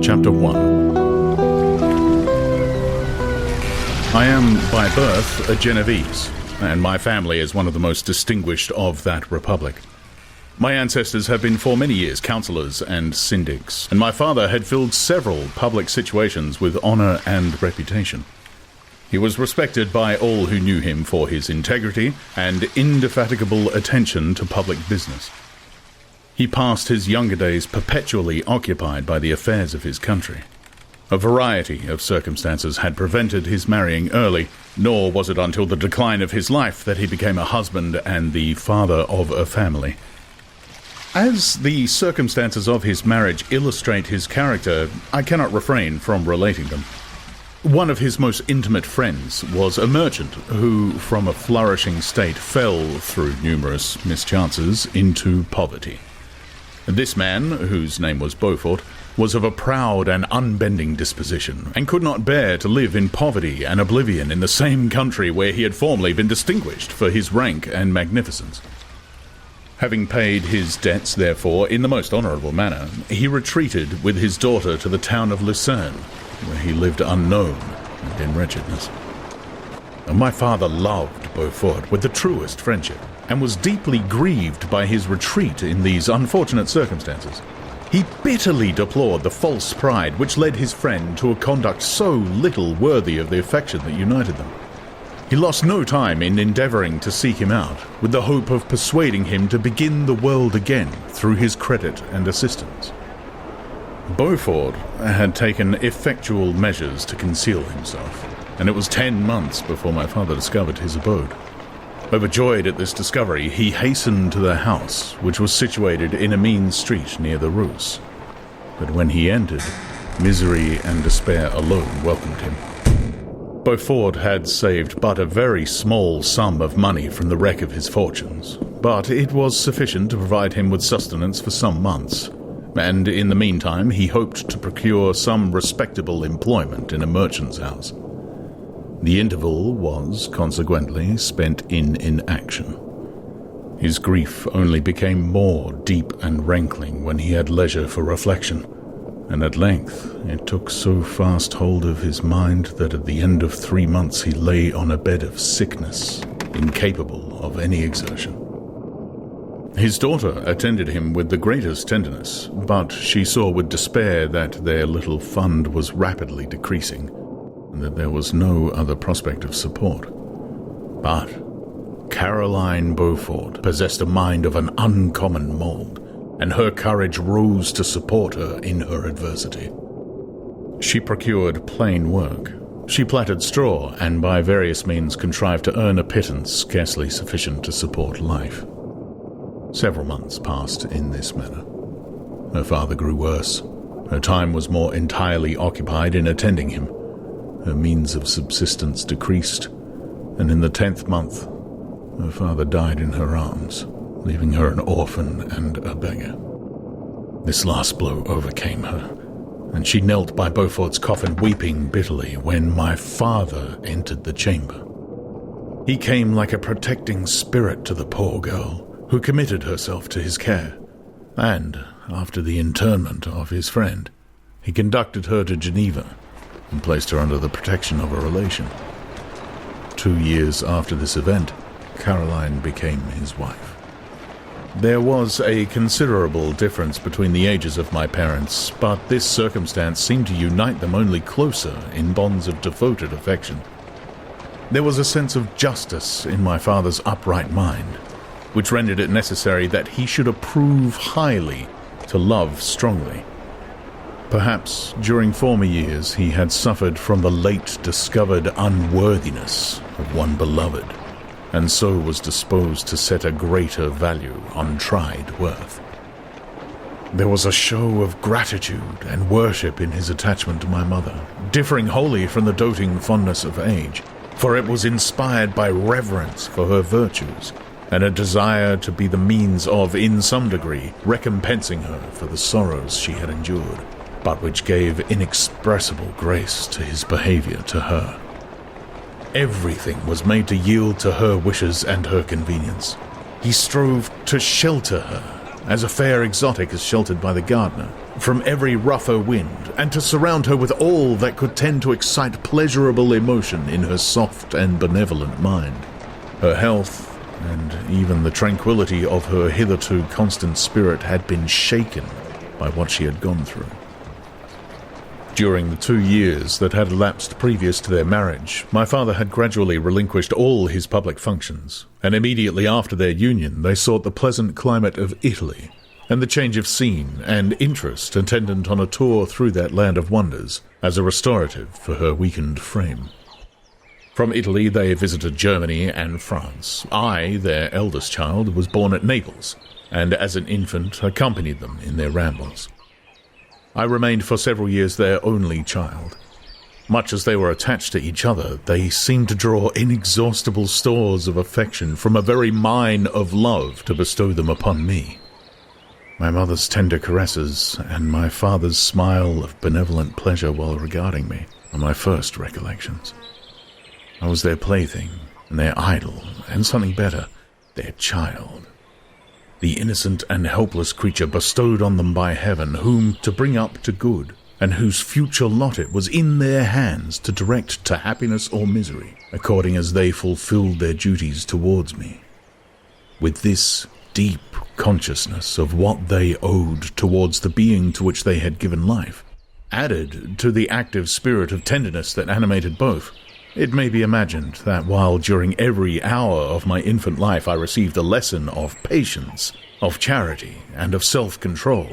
Chapter 1. I am, by birth, a Genovese, and my family is one of the most distinguished of that republic. My ancestors have been for many years councillors and syndics, and my father had filled several public situations with honour and reputation. He was respected by all who knew him for his integrity and indefatigable attention to public business. He passed his younger days perpetually occupied by the affairs of his country. A variety of circumstances had prevented his marrying early, nor was it until the decline of his life that he became a husband and the father of a family. As the circumstances of his marriage illustrate his character, I cannot refrain from relating them. One of his most intimate friends was a merchant who, from a flourishing state, fell, through numerous mischances, into poverty. This man, whose name was Beaufort, was of a proud and unbending disposition, and could not bear to live in poverty and oblivion in the same country where he had formerly been distinguished for his rank and magnificence. Having paid his debts, therefore, in the most honourable manner, he retreated with his daughter to the town of Lucerne, where he lived unknown and in wretchedness. My father loved Beaufort with the truest friendship, and was deeply grieved by his retreat in these unfortunate circumstances. He bitterly deplored the false pride which led his friend to a conduct so little worthy of the affection that united them. He lost no time in endeavouring to seek him out, with the hope of persuading him to begin the world again through his credit and assistance. Beaufort had taken effectual measures to conceal himself, and it was 10 months before my father discovered his abode. Overjoyed at this discovery, he hastened to the house, which was situated in a mean street near the Rus. But when he entered, misery and despair alone welcomed him. Beaufort had saved but a very small sum of money from the wreck of his fortunes, but it was sufficient to provide him with sustenance for some months, and in the meantime he hoped to procure some respectable employment in a merchant's house. The interval was, consequently, spent in inaction. His grief only became more deep and rankling when he had leisure for reflection, and at length it took so fast hold of his mind that at the end of 3 months he lay on a bed of sickness, incapable of any exertion. His daughter attended him with the greatest tenderness, but she saw with despair that their little fund was rapidly decreasing, and that there was no other prospect of support. But Caroline Beaufort possessed a mind of an uncommon mould, and her courage rose to support her in her adversity. She procured plain work. She plaited straw, and by various means contrived to earn a pittance scarcely sufficient to support life. Several months passed in this manner. Her father grew worse. Her time was more entirely occupied in attending him. Her means of subsistence decreased, and in the 10th month, her father died in her arms, leaving her an orphan and a beggar. This last blow overcame her, and she knelt by Beaufort's coffin weeping bitterly when my father entered the chamber. He came like a protecting spirit to the poor girl, who committed herself to his care, and, after the interment of his friend, he conducted her to Geneva, and placed her under the protection of a relation. 2 years after this event, Caroline became his wife. There was a considerable difference between the ages of my parents, but this circumstance seemed to unite them only closer in bonds of devoted affection. There was a sense of justice in my father's upright mind, which rendered it necessary that he should approve highly to love strongly. Perhaps during former years he had suffered from the late discovered unworthiness of one beloved, and so was disposed to set a greater value on tried worth. There was a show of gratitude and worship in his attachment to my mother, differing wholly from the doting fondness of age, for it was inspired by reverence for her virtues, and a desire to be the means of, in some degree, recompensing her for the sorrows she had endured, but which gave inexpressible grace to his behaviour to her. Everything was made to yield to her wishes and her convenience. He strove to shelter her, as a fair exotic is sheltered by the gardener, from every rougher wind, and to surround her with all that could tend to excite pleasurable emotion in her soft and benevolent mind. Her health, and even the tranquility of her hitherto constant spirit, had been shaken by what she had gone through. During the 2 years that had elapsed previous to their marriage, my father had gradually relinquished all his public functions, and immediately after their union they sought the pleasant climate of Italy, and the change of scene and interest attendant on a tour through that land of wonders as a restorative for her weakened frame. From Italy they visited Germany and France. I, their eldest child, was born at Naples, and as an infant accompanied them in their rambles. I remained for several years their only child. Much as they were attached to each other, they seemed to draw inexhaustible stores of affection from a very mine of love to bestow them upon me. My mother's tender caresses and my father's smile of benevolent pleasure while regarding me are my first recollections. I was their plaything, and their idol, and something better, their child. The innocent and helpless creature bestowed on them by heaven, whom to bring up to good, and whose future lot it was in their hands to direct to happiness or misery, according as they fulfilled their duties towards me. With this deep consciousness of what they owed towards the being to which they had given life, added to the active spirit of tenderness that animated both, it may be imagined that while during every hour of my infant life I received a lesson of patience, of charity, and of self-control,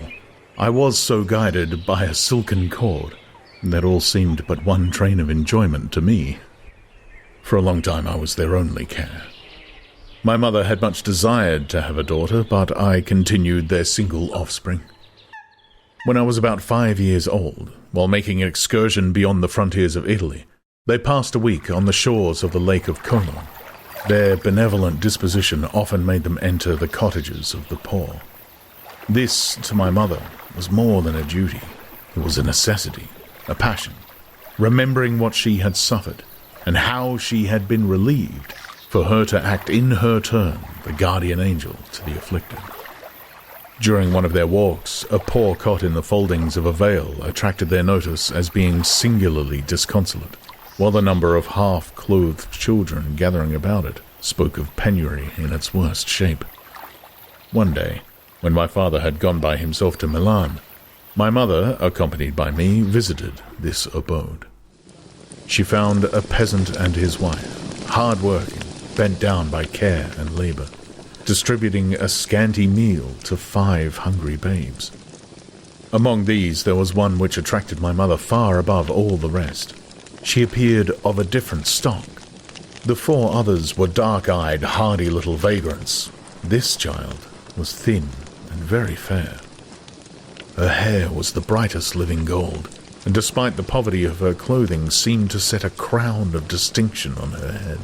I was so guided by a silken cord that all seemed but one train of enjoyment to me. For a long time I was their only care. My mother had much desired to have a daughter, but I continued their single offspring. When I was about 5 years old, while making an excursion beyond the frontiers of Italy, they passed a week on the shores of the Lake of Como. Their benevolent disposition often made them enter the cottages of the poor. This, to my mother, was more than a duty. It was a necessity, a passion, remembering what she had suffered, and how she had been relieved, for her to act in her turn the guardian angel to the afflicted. During one of their walks, a poor cot in the foldings of a veil attracted their notice as being singularly disconsolate, while the number of half-clothed children gathering about it spoke of penury in its worst shape. One day, when my father had gone by himself to Milan, my mother, accompanied by me, visited this abode. She found a peasant and his wife, hard-working, bent down by care and labor, distributing a scanty meal to 5 hungry babes. Among these there was one which attracted my mother far above all the rest. She appeared of a different stock. The 4 others were dark-eyed, hardy little vagrants. This child was thin and very fair. Her hair was the brightest living gold, and despite the poverty of her clothing, seemed to set a crown of distinction on her head.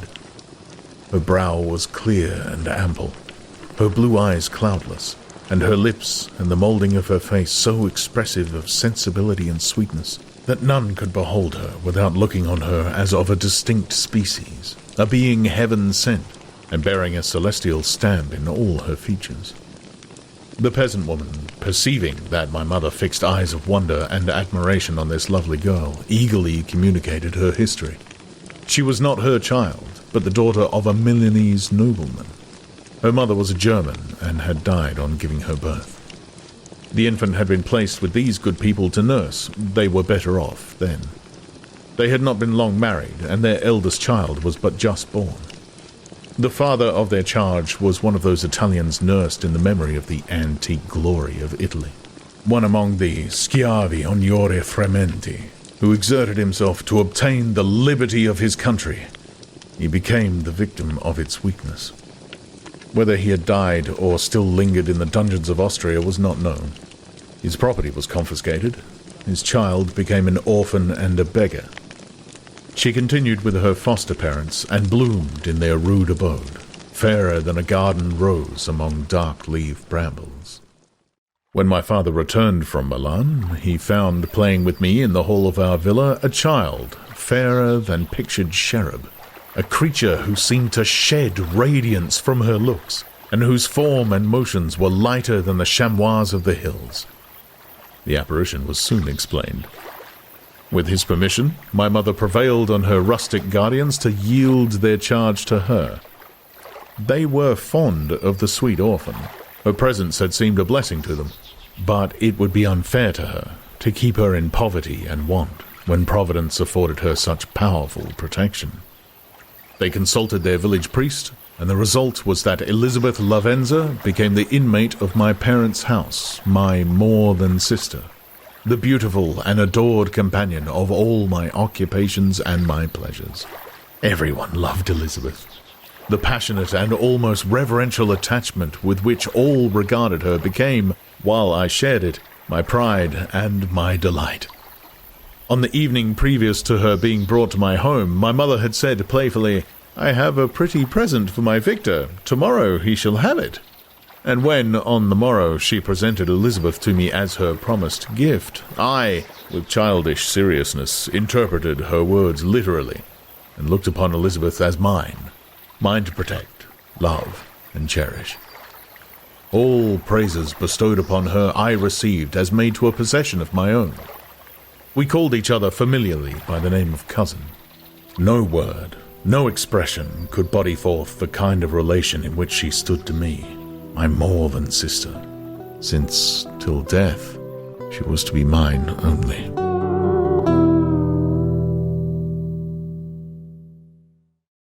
Her brow was clear and ample, her blue eyes cloudless, and her lips and the moulding of her face so expressive of sensibility and sweetness that none could behold her without looking on her as of a distinct species, a being heaven-sent, and bearing a celestial stamp in all her features. The peasant woman, perceiving that my mother fixed eyes of wonder and admiration on this lovely girl, eagerly communicated her history. She was not her child, but the daughter of a Milanese nobleman. Her mother was a German and had died on giving her birth. The infant had been placed with these good people to nurse. They were better off then. They had not been long married, and their eldest child was but just born. The father of their charge was one of those Italians nursed in the memory of the antique glory of Italy, one among the schiavi ognore frementi, who exerted himself to obtain the liberty of his country. He became the victim of its weakness. Whether he had died or still lingered in the dungeons of Austria was not known. His property was confiscated. His child became an orphan and a beggar. She continued with her foster parents and bloomed in their rude abode, fairer than a garden rose among dark-leaved brambles. When my father returned from Milan, he found playing with me in the hall of our villa a child, fairer than pictured cherub, a creature who seemed to shed radiance from her looks, and whose form and motions were lighter than the chamois of the hills. The apparition was soon explained. With his permission, my mother prevailed on her rustic guardians to yield their charge to her. They were fond of the sweet orphan. Her presence had seemed a blessing to them, but it would be unfair to her to keep her in poverty and want when Providence afforded her such powerful protection. They consulted their village priest, and the result was that Elizabeth Lavenza became the inmate of my parents' house, my more-than-sister, the beautiful and adored companion of all my occupations and my pleasures. Everyone loved Elizabeth. The passionate and almost reverential attachment with which all regarded her became, while I shared it, my pride and my delight. On the evening previous to her being brought to my home, my mother had said playfully, "I have a pretty present for my Victor. Tomorrow he shall have it." And when, on the morrow, she presented Elizabeth to me as her promised gift, I, with childish seriousness, interpreted her words literally, and looked upon Elizabeth as mine to protect, love, and cherish. All praises bestowed upon her I received as made to a possession of my own. We called each other familiarly by the name of cousin. No word, no expression could body forth the kind of relation in which she stood to me, my more-than-sister, since, till death, she was to be mine only.